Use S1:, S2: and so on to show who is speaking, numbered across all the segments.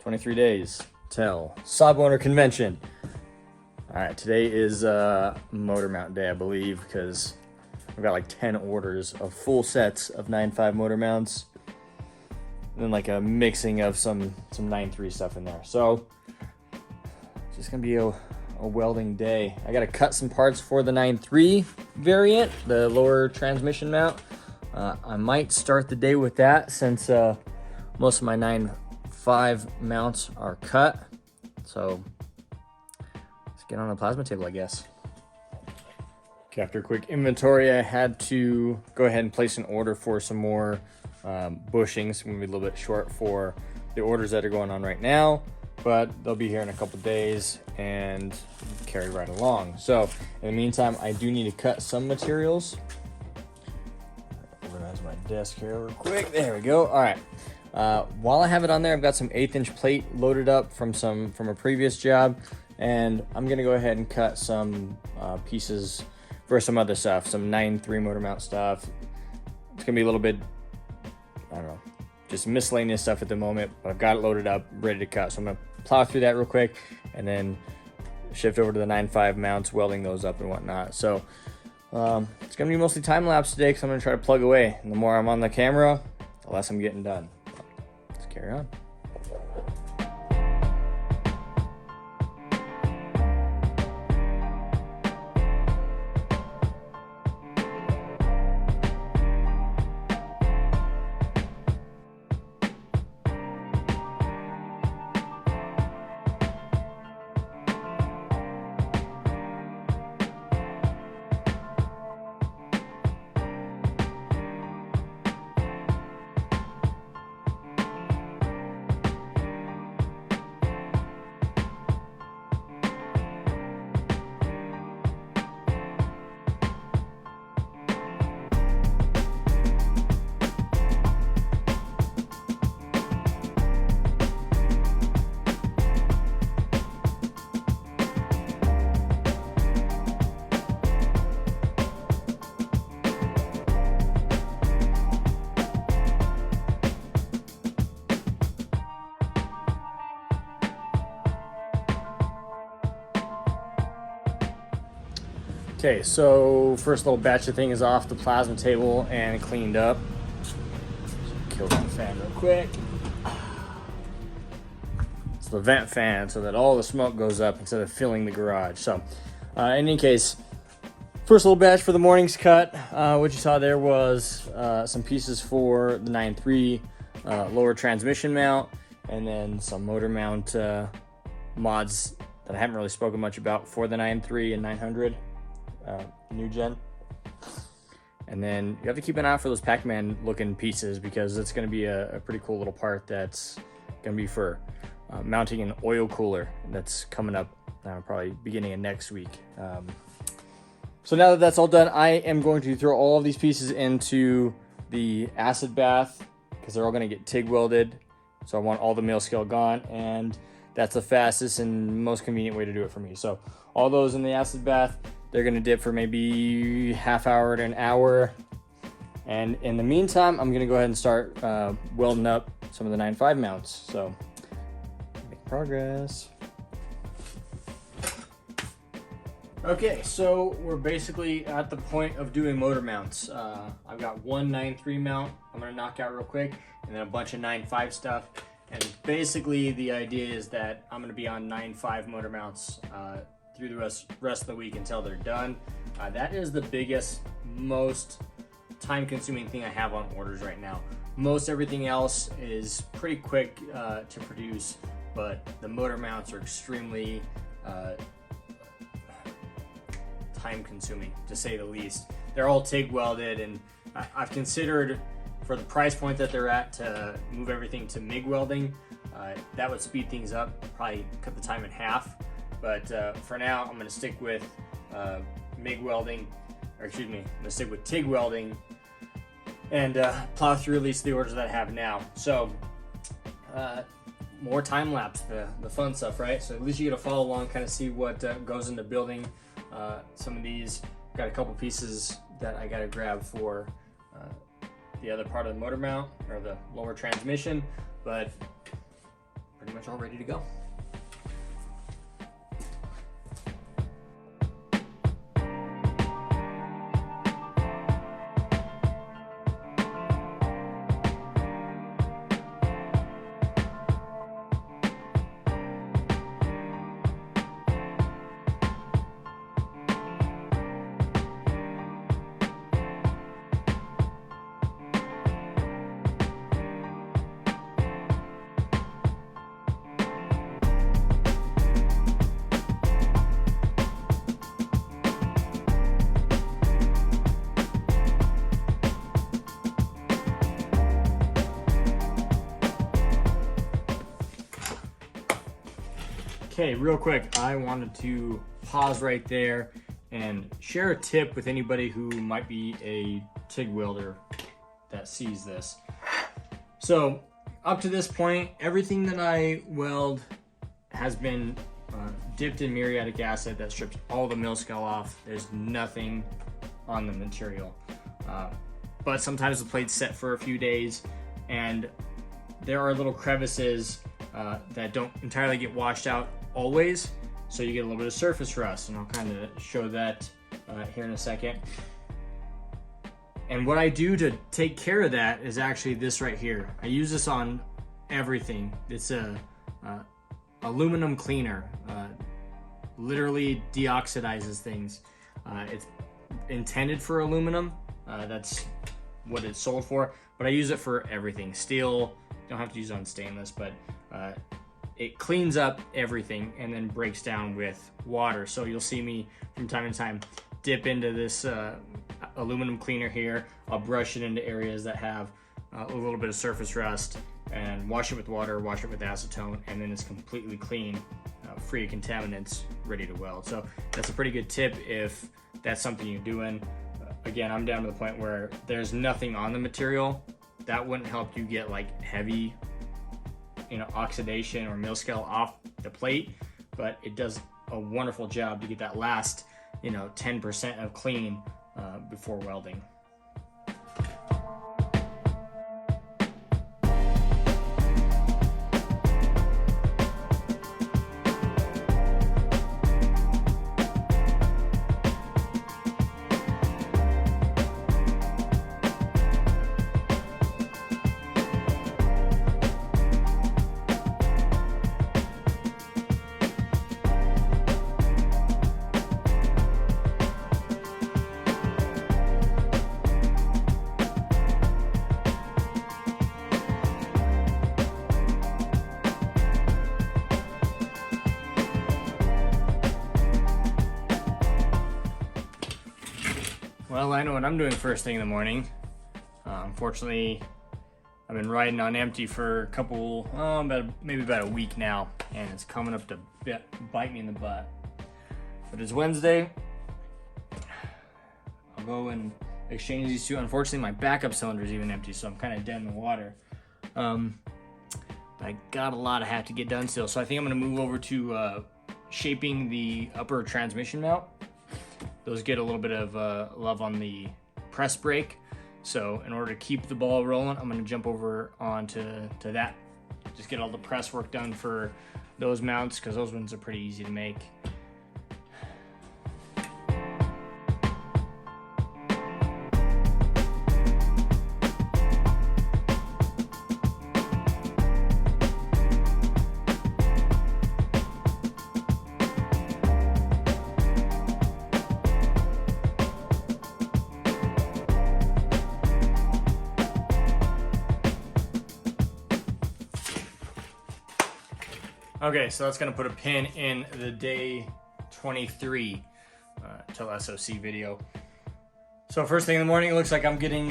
S1: 23 days till Saab owner convention. All right, today is motor mount day, I believe, because I've got like 10 orders of full sets of 9.5 motor mounts, and then like a mixing of some 9.3 stuff in there. So it's just gonna be a welding day. I gotta cut some parts for the 9.3 variant, the lower transmission mount. I might start the day with that since most of my 9.5 mounts are cut. So let's get on the plasma table, I guess. Okay, after a quick inventory, I had to go ahead and place an order for some more bushings. I'm gonna be a little bit short for the orders that are going on right now, but they'll be here in a couple days and carry right along. So in the meantime, I do need to cut some materials. Organize my desk here real quick. There we go. All right. While I have it on there, I've got some 1/8" plate loaded up from a previous job, and I'm gonna go ahead and cut some pieces for some other stuff, some 9.3 motor mount stuff. It's gonna be a little bit, I don't know, just miscellaneous stuff at the moment, but I've got it loaded up, ready to cut. So I'm gonna plow through that real quick and then shift over to the 9.5 mounts, welding those up and whatnot. So it's gonna be mostly time lapse today because I'm gonna try to plug away. And the more I'm on the camera, the less I'm getting done. Let's carry on. Okay, so first little batch of things off the plasma table and cleaned up. Kill that fan real quick. It's the vent fan so that all the smoke goes up instead of filling the garage. So in any case, first little batch for the morning's cut. What you saw there was some pieces for the 9.3 lower transmission mount, and then some motor mount mods that I haven't really spoken much about for the 9.3 and 900. New gen. And then you have to keep an eye out for those Pac-Man looking pieces because it's going to be a pretty cool little part that's going to be for mounting an oil cooler that's coming up probably beginning of next week. So now that that's all done, I am going to throw all of these pieces into the acid bath because they're all going to get TIG welded. So I want all the mil scale gone, and that's the fastest and most convenient way to do it for me. So all those in the acid bath, they're gonna dip for maybe half hour to an hour. And in the meantime, I'm gonna go ahead and start welding up some of the 9.5 mounts. So make progress. Okay, so we're basically at the point of doing motor mounts. I've got one 9.3 mount I'm gonna knock out real quick, and then a bunch of 9.5 stuff. And basically the idea is that I'm gonna be on 9.5 motor mounts through the rest of the week until they're done. That is the biggest, most time-consuming thing I have on orders right now. Most everything else is pretty quick to produce, but the motor mounts are extremely time-consuming, to say the least. They're all TIG welded, and I've considered, for the price point that they're at, to move everything to MIG welding. That would speed things up, probably cut the time in half. But for now, I'm gonna stick with MIG welding, or excuse me, I'm gonna stick with TIG welding and plow through at least the orders that I have now. So more time lapse, the fun stuff, right? So at least you get to follow along, kind of see what goes into building some of these. Got a couple pieces that I gotta grab for the other part of the motor mount, or the lower transmission, but pretty much all ready to go. Okay, real quick, I wanted to pause right there and share a tip with anybody who might be a TIG welder that sees this. So up to this point, everything that I weld has been dipped in muriatic acid that strips all the mill scale off. There's nothing on the material. But sometimes the plate's set for a few days and there are little crevices that don't entirely get washed out always, so you get a little bit of surface rust, and I'll kind of show that here in a second. And what I do to take care of that is actually this right here. I use this on everything. It's a aluminum cleaner. Literally deoxidizes things. It's intended for aluminum. That's what it's sold for, but I use it for everything. Steel, don't have to use it on stainless, but it cleans up everything and then breaks down with water. So you'll see me from time to time dip into this aluminum cleaner here. I'll brush it into areas that have a little bit of surface rust and wash it with water, wash it with acetone, and then it's completely clean, free of contaminants, ready to weld. So that's a pretty good tip if that's something you're doing. Again, I'm down to the point where there's nothing on the material. That wouldn't help you get like heavy, oxidation or mill scale off the plate, but it does a wonderful job to get that last, 10% of clean before welding. Well, I know what I'm doing first thing in the morning. Unfortunately, I've been riding on empty for a couple, maybe about a week now, and it's coming up to bite me in the butt. But it's Wednesday. I'll go and exchange these two. Unfortunately, my backup cylinder is even empty, so I'm kind of dead in the water. I got a lot I have to get done still, so I think I'm going to move over to shaping the upper transmission mount. Those get a little bit of love on the press brake. So in order to keep the ball rolling, I'm gonna jump over onto that. Just get all the press work done for those mounts, because those ones are pretty easy to make. Okay, so that's gonna put a pin in the day 23 till SOC video. So first thing in the morning, it looks like I'm getting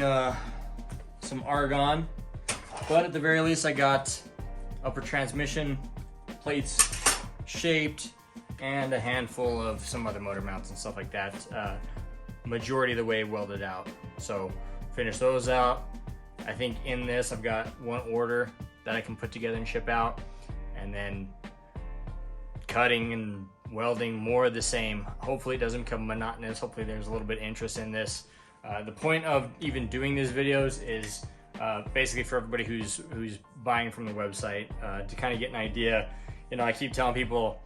S1: some argon, but at the very least I got upper transmission plates shaped and a handful of some other motor mounts and stuff like that. Majority of the way welded out. So finish those out. I think in this I've got one order that I can put together and ship out, and then cutting and welding more of the same. Hopefully it doesn't become monotonous. Hopefully there's a little bit of interest in this. The point of even doing these videos is basically for everybody who's buying from the website, to kind of get an idea. You know, I keep telling people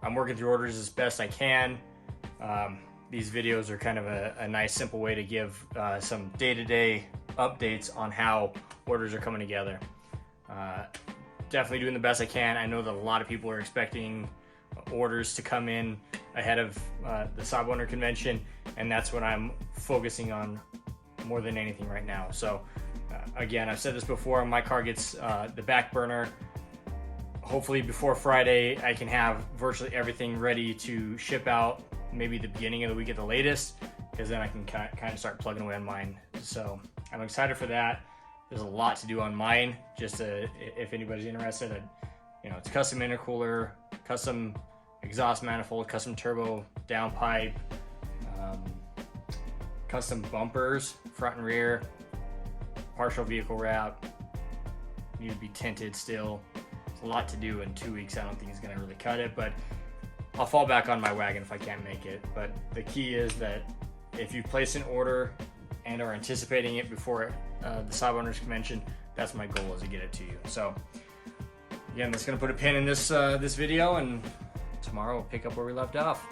S1: I'm working through orders as best I can. These videos are kind of a nice, simple way to give some day-to-day updates on how orders are coming together. Definitely doing the best I can. I know that a lot of people are expecting orders to come in ahead of the Saab owner convention, and that's what I'm focusing on more than anything right now. So again, I've said this before, my car gets the back burner. Hopefully before Friday, I can have virtually everything ready to ship out, maybe the beginning of the week at the latest, because then I can kind of start plugging away on mine. So I'm excited for that. There's a lot to do on mine, just if anybody's interested. You know, it's custom intercooler, custom exhaust manifold, custom turbo downpipe, custom bumpers, front and rear, partial vehicle wrap, need to be tinted still. It's a lot to do in 2 weeks. I don't think it's gonna really cut it, but I'll fall back on my wagon if I can't make it. But the key is that if you place an order and are anticipating it before the Saab Owners Convention, that's my goal, is to get it to you. So again, that's gonna put a pin in this this video, and tomorrow we'll pick up where we left off.